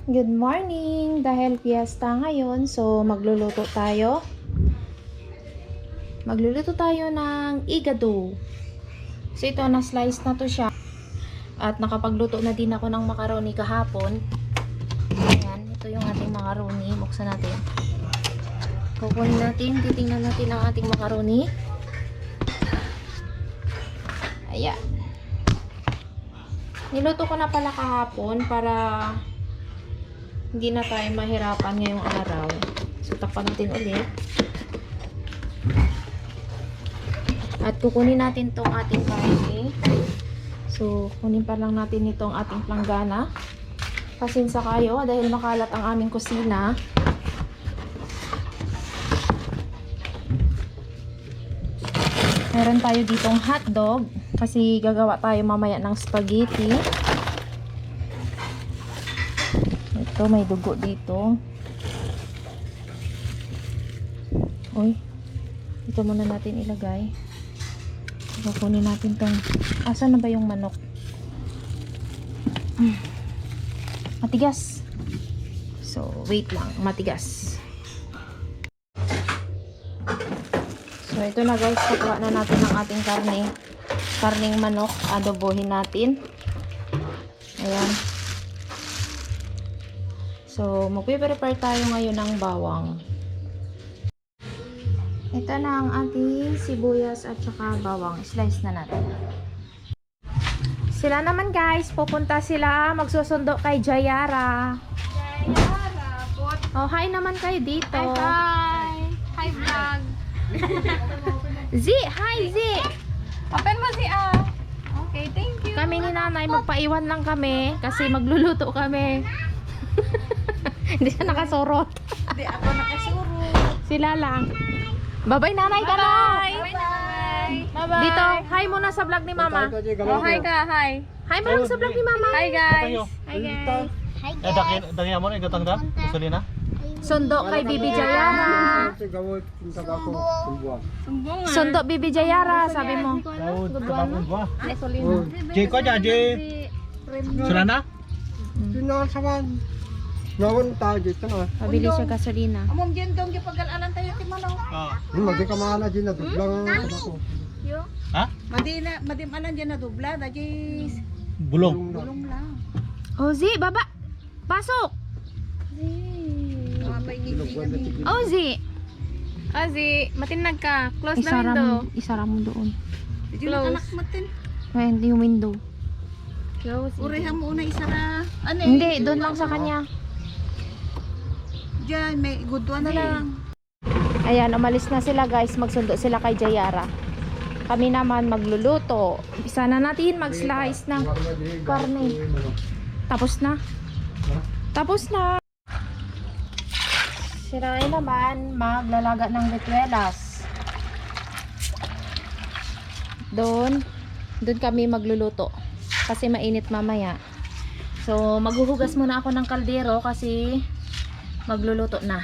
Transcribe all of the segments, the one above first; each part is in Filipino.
Good morning! Dahil fiesta ngayon, so magluluto tayo. Magluluto tayo ng igado. So ito, na-slice na to siya. At nakapagluto na din ako ng macaroni kahapon. Ayan, ito yung ating macaroni. Buksan natin. Kukunin natin, titingnan natin ang ating macaroni. Ayan. Niluto ko na pala kahapon para hindi na tayo mahirapan ngayong araw. So, takpan natin ulit. At kukunin natin tong ating karne. So, kunin pa lang natin itong ating planggana. Pasinsa kayo dahil makalat ang aming kusina. Meron tayo ditong hotdog kasi gagawa tayo mamaya ng spaghetti. Ito, may dugo dito. Uy, ito muna natin ilagay. Kukunin natin tong, asan na ba yung manok? Matigas. So, wait lang, matigas. So, ito na guys, kukuha na natin ang ating karning manok. Adobohin natin. Ayan. So, magpe-prepare tayo ngayon ng bawang. Ito na ang ating sibuyas at saka bawang. Slice na natin. Sila naman guys, pupunta sila magsusundo kay Jayara. Jayara, pot. Oh, hi naman kayo dito. Hi! Hi vlog! Z, hi Z! Open mo si Okay, thank you. Kami ni nanay, magpaiwan lang kami kasi magluluto kami. Hindi siya nakasurot. Hindi ako nakasuro. Sila lang. Bye-bye nanay ka na. Bye-bye. Dito, hi muna sa vlog ni mama. Oh, hi ka, hi. Hi mo lang sa vlog ni mama. Hi guys. Hi guys. Dagi mo na igatan ka? Gasolina? Sundo kay Bibi Jayara. Sumbong nga. Sundo Bibi Jayara, sabi mo. Daud, kabakon ba? Gasolina. Jay ko dyan, Jay. Sulana? Nawan tayo dito na. Pabili siya gasolina. Amom dyan dong gipag-alanan tayo ti Manong. Hindi ka mahala dyan na dublang ako. Yo. Ha? Madimanan dyan na dubla, dajis. Bulong. Bulong lang. Oh, Z, baba. Pasok. Mga paigig-igig. Oh, Z. Azi, matinag ka. Close the window. Isara mo doon. Did you anak matin? Hindi yung window. Close. Urehan mo una isara. Ano eh? Hindi, doon lang sa kanya. Diyan, may good one na lang. Ayan, umalis na sila guys. Magsundo sila kay Jayara. Kami naman magluluto. Umpisa na natin mag-slice ng karne. Tapos na. Tapos na. Si Rai naman maglalaga ng bituelas. Doon kami magluluto. Kasi mainit mamaya. So, maghuhugas muna ako ng kaldero kasi magluluto na.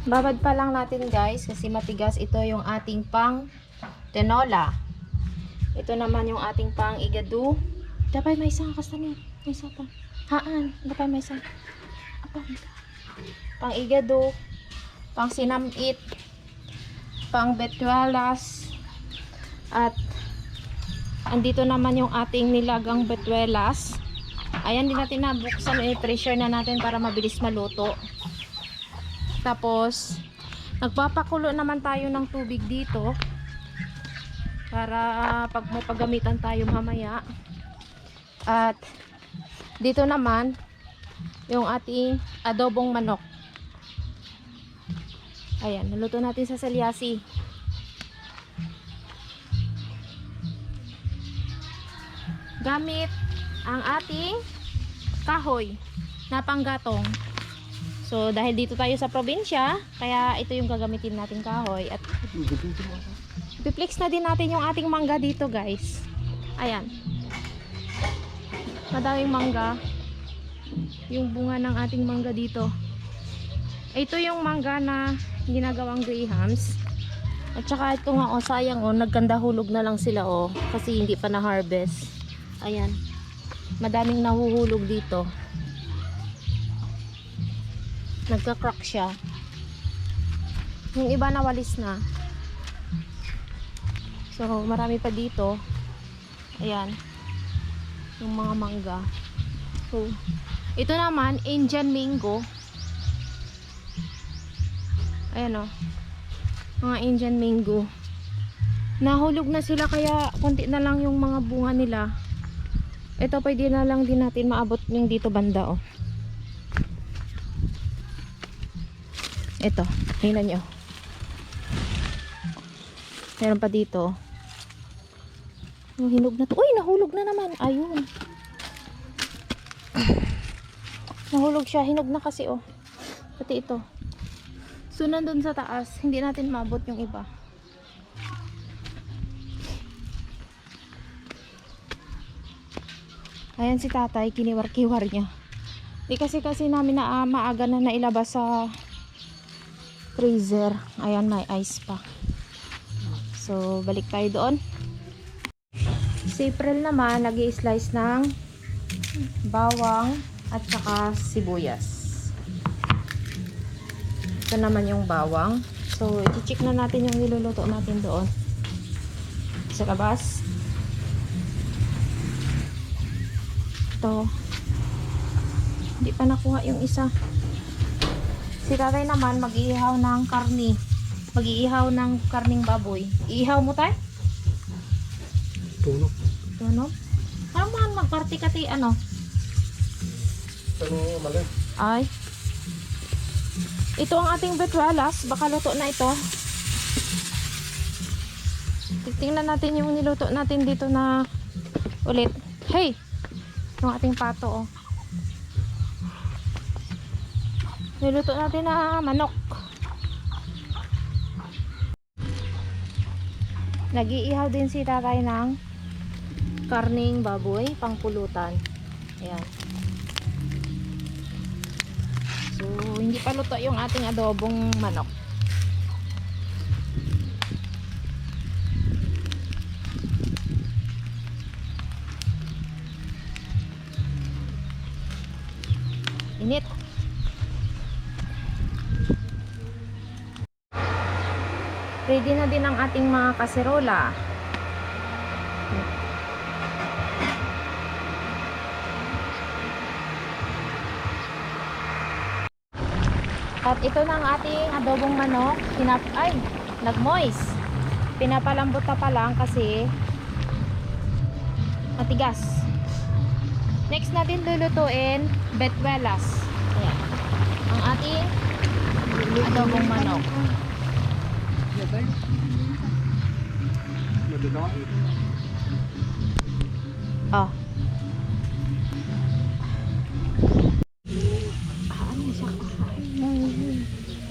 Babad pa lang natin guys kasi matigas. Ito yung ating pang tinola. Ito naman yung ating pang igado. Dapat may isang kastanin. May isa pa. Haan. Dapat may isang. Pang igado. Pang sinamit. Pang betuelas. At andito naman yung ating nilagang betuelas. Ayan, din natin nabuksan. I-pressure na natin para mabilis maluto. Tapos, nagpapakulo naman tayo ng tubig dito. Para pag may paggamitan tayo mamaya. At, dito naman, yung ating adobong manok. Ayan, naluto natin sa salyasi. Gamit ang ating kahoy na panggatong. So, dahil dito tayo sa probinsya, kaya ito yung gagamitin natin kahoy. At i-flex na din natin yung ating mangga dito guys. Ayan. Madaming mangga. Yung bunga ng ating mangga dito. Ito yung mangga na ginagawang grahams. At saka ito nga, oh, sayang, oh, nagkanda hulog na lang sila, oh, kasi hindi pa na-harvest. Ayan. Madaming nahuhulog dito. Nagka-crack siya. Yung iba nawalis na. So, marami pa dito. Ayan. Yung mga mangga. So, ito naman, Indian mango. Ayan o. Mga Indian mango. Nahulog na sila kaya konti na lang yung mga bunga nila. Ito pwede na lang din natin maabot yung dito banda o. Ito, tingnan nyo. Meron pa dito. Yung hinog na to. Uy, nahulog na naman. Ayun. Nahulog siya. Hinog na kasi oh. Pati ito. So, nandun sa taas. Hindi natin maabot yung iba. Ayan si tatay. Kiniwar-kiwar niya. Di kasi namin na maaga na nailabas sa freezer. Ayan, may ice pa. So, balik tayo doon. Si April naman, nag-i-slice ng bawang at saka sibuyas. Ito naman yung bawang. So, i-check na natin yung niluluto natin doon. Sa labas. Ito. Hindi pa nakuha yung isa. Si tatay naman, mag-iihaw ng karni. Mag-iihaw ng karning baboy. Iihaw mo tayo? Tunog. Tunog? Parang man magparty ka tayo, ano? Ano, mali. Ay. Ito ang ating betualas. Baka luto na ito. Tingnan natin yung niluto natin dito na ulit. Hey! Yung ating pato, oh. Niluto natin na manok. Nag-iihaw din si tatay ng karning baboy, pangpulutan. Ayan. So, hindi pa luto yung ating adobong manok. Init. Ready na din ang ating mga kaserola. At ito na ang ating adobong manok. Nag-moist. Pinapalambot na pa lang kasi matigas. Next natin lulutuin, betuelas. Ayan. Ang ating adobong manok. Oh.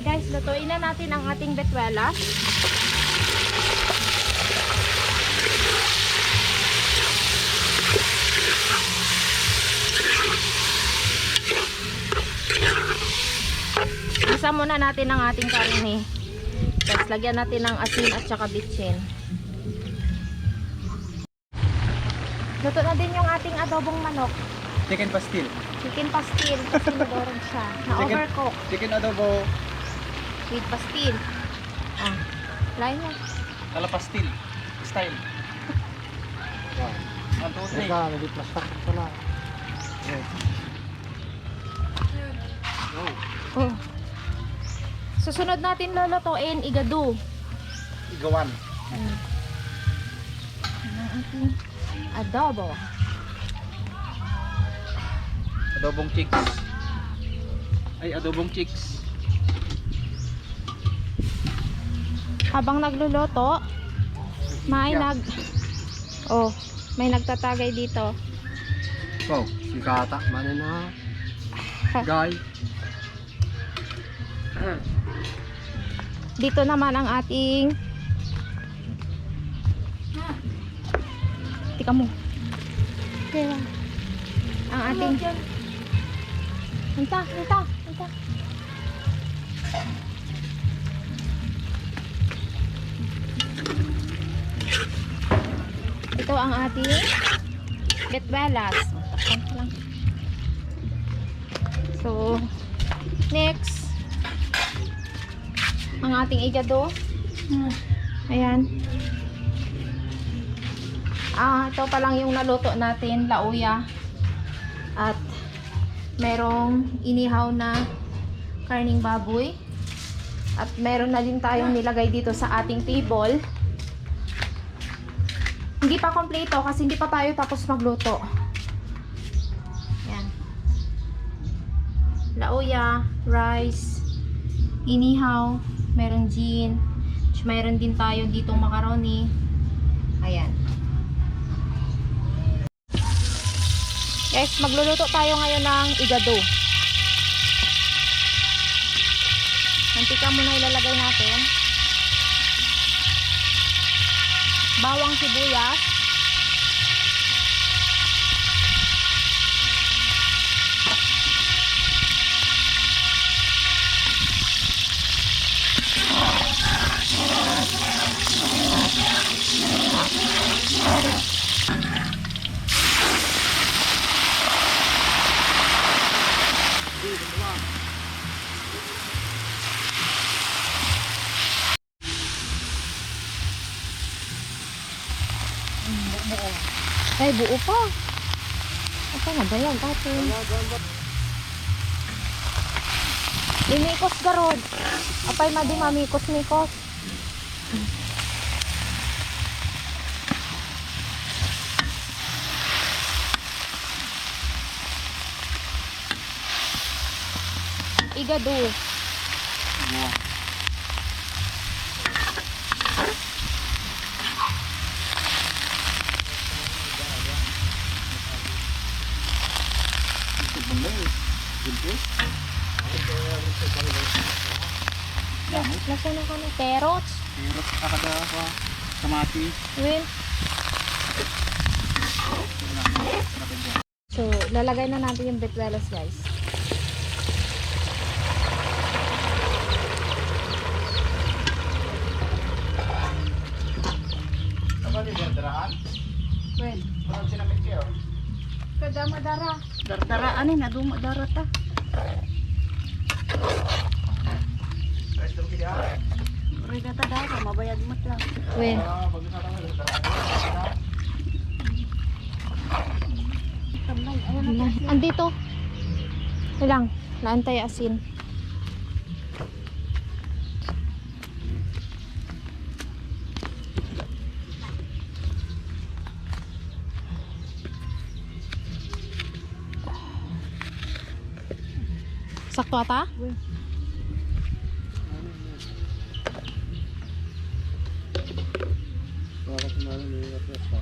Guys, lutuin na natin ang ating betuelas. Isa muna natin ang ating karne. Tapos lagyan natin ng asin at saka bitsin. Luto na din yung ating adobong manok. Chicken pastil. Chicken pastil kasi nagorong siya. Na-overcook. Chicken adobo. With pastil. Ah, lain na. Kala pastil. Style. Wow. 1, 2, 3. Teka, hindi plastic pala. Oh. Susunod natin lulutuin igado. Igawan. Ang ating adobo. Adobong chicks. Ay, adobong chicks. Habang nagluluto, may may nagtatagay dito. So, si Kata, manin na. Guy. Dito naman ang ating tika mo. Kaya ang ating Hanta. Ito ang ating betuelas. So, next ang ating igado. Ayan. Ito pa lang yung naluto natin, lauya. At merong inihaw na karning baboy. At meron na din tayong nilagay dito sa ating table. Hindi pa kompleto kasi hindi pa tayo tapos magluto. Yan. Lauya, rice, inihaw, meron gin, meron din tayo ditong macaroni. Ayan. Guys, magluluto tayo ngayon ng igado. Mantika muna ilalagay natin. Bawang sibuyas. Ay, buo pa. Ito na ba yan, ate? Limikos garod. Apay madi mamikos-mikos. Igado. Nasa na ka ng carrots. Hirap kakada ko. Kamati. Win. So, lalagay na natin yung bituelas, guys. Apa di daraan? Well, Parang sinamit kayo. kada madara. Dardaraan eh, naduma darata. Rice dong kaya. Rida ta dara, mabayad mo lang. Win. Bagus na tayo daraan. Kamay, ayun na. Andito. Ilang. Naantay asin. Sakto ata? Bakit naman may atras pa?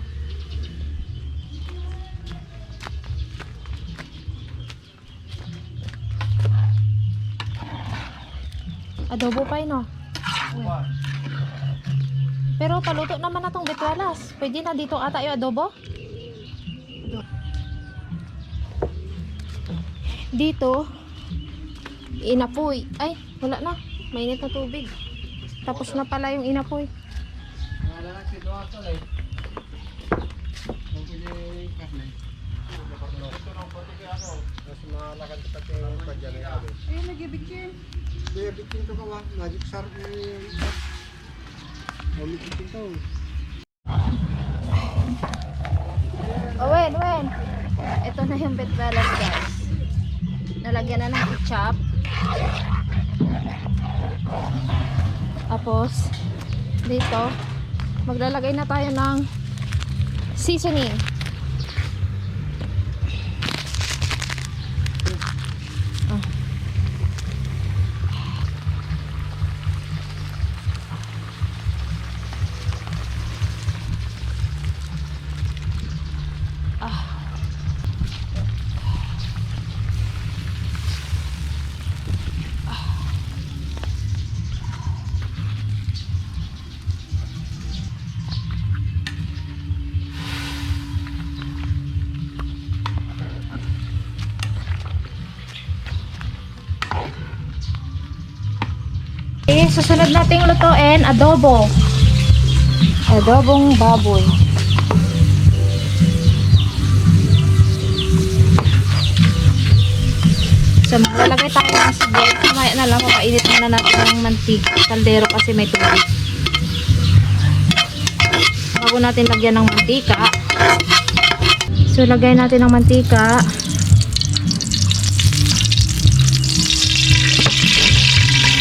Adobo pa no? Pero paluto naman na tong bituelas. Pwede na dito ata yung adobo? Dito, inapoy. Ay, wala na. Mainit na tubig. Tapos na pala yung inapoy. Nalala si Doa to eh. Kung pwede karne. Tapos malakad sa pati yung padyan na kami. Eh, nag-ibikin. Kaya bitin to ka ba? Magic sarap na yung bitin to. Oh, Wen. Ito na yung bituelas, guys. Nalagyan na ng ketchup. Tapos, dito, maglalagay na tayo ng seasoning. Okay, susunod nating lutuin, adobo. Adobong baboy. So, maglalagay tayo ng sigit. Mamaya na lang, papainit na natin ng mantika. Kaldero kasi may tubig. Bago natin lagyan ng mantika. So, lagay natin ng mantika.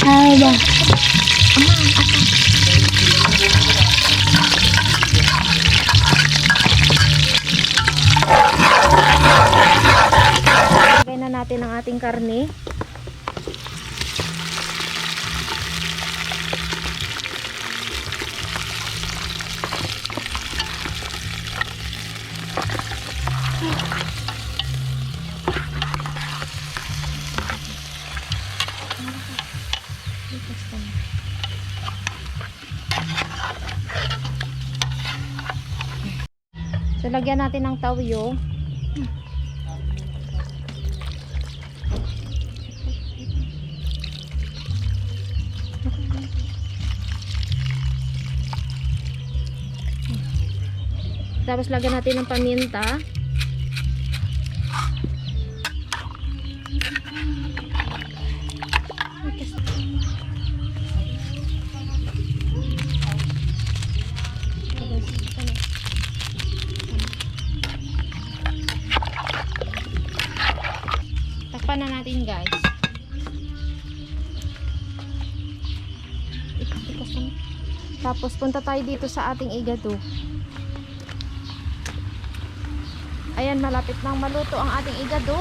Ay ba? Lagay na natin ang ating karne. So, lagyan natin ng tawyo. Tapos, lagyan natin ng paminta. Takpan na natin, guys. Tapos punta tayo dito sa ating igado. Ayan, malapit nang maluto ang ating igado.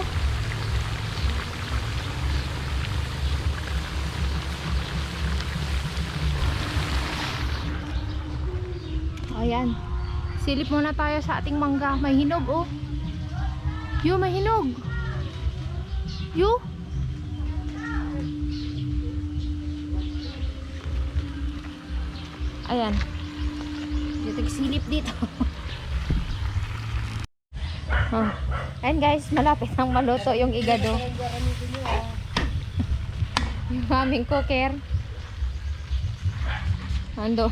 Ayan. Silip muna tayo sa ating mangga. May hinog, oh. Yo, may hinog. Yo. Ayan. Dito silip dito. Oh. Ayan guys, malapit nang maluto yung igado. Yung aming cooker. Ando.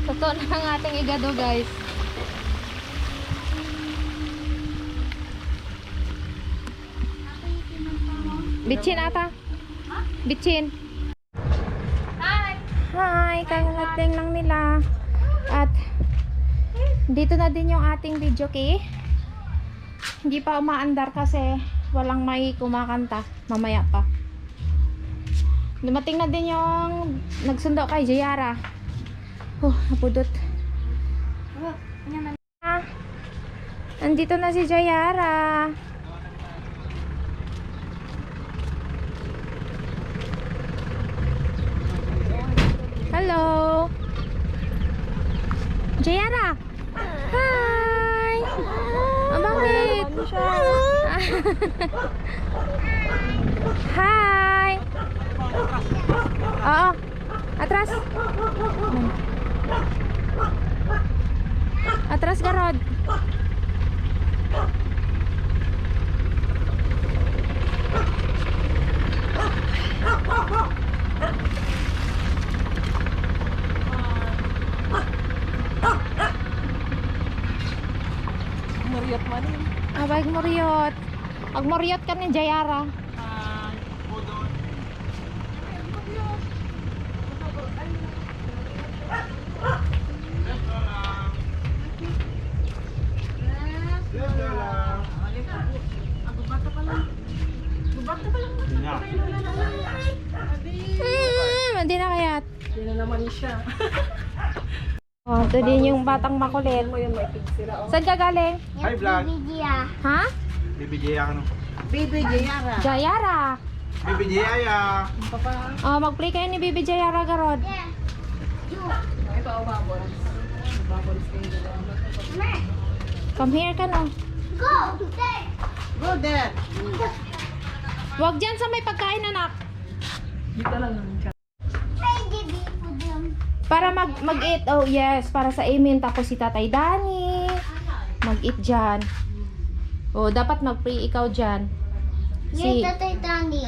Totoo na ang ating igado, guys. Bitchin ata. Bitchin. Hi, kagalating lang nila. At dito na din yung ating video key. Hindi pa umaandar kasi walang may kumakanta. Mamaya pa. Dumating na din yung nagsundo kay Jayara. Napudot. Andito na si Jayara. Hello. Jayara. Hi. Bakit? Hi. Oo. Atras. Atras garod. Muriot man yun. Abay muriot. Ag muriot ka ni Jayara. Hindi na kayat. Hindi na naman siya. Oh, ito din yung batang makulit. Mo yun may pigsira. Saan ka galing? Hi vlog. Ha? BBJ ano? Baby Jayara. Jayara. BBJ aya. Papa. Oh, mag-play kayo ni Bibi Jayara garod. Ito ang babol. Babol skin. Come here ka no. Go there. Huwag dyan sa may pagkain, anak. Dito lang naman siya. Para mag-eat. Oh, yes. Para sa amin. Tapos si Tatay Danny. Mag-eat dyan. Oh, dapat mag-pray ikaw dyan. Si Tatay Dani.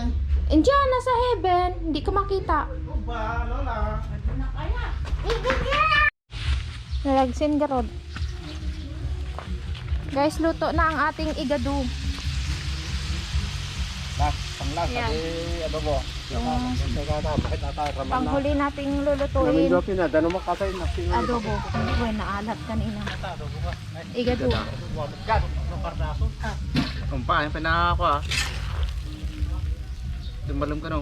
Diyan, nasa heaven. Hindi ko makita. Ba, lola. Nalagsin garod. Guys, luto na ang ating igado. Last, pang-last. Yan. Adobo. Yung Bakit raman na? panghuli nating Namin lulutuin. dopi na. Dano makasay na. Adobo. Uy, naalat kanina. Igado. Kumpa, yung pinaka ko ah. Dumbalong ka no.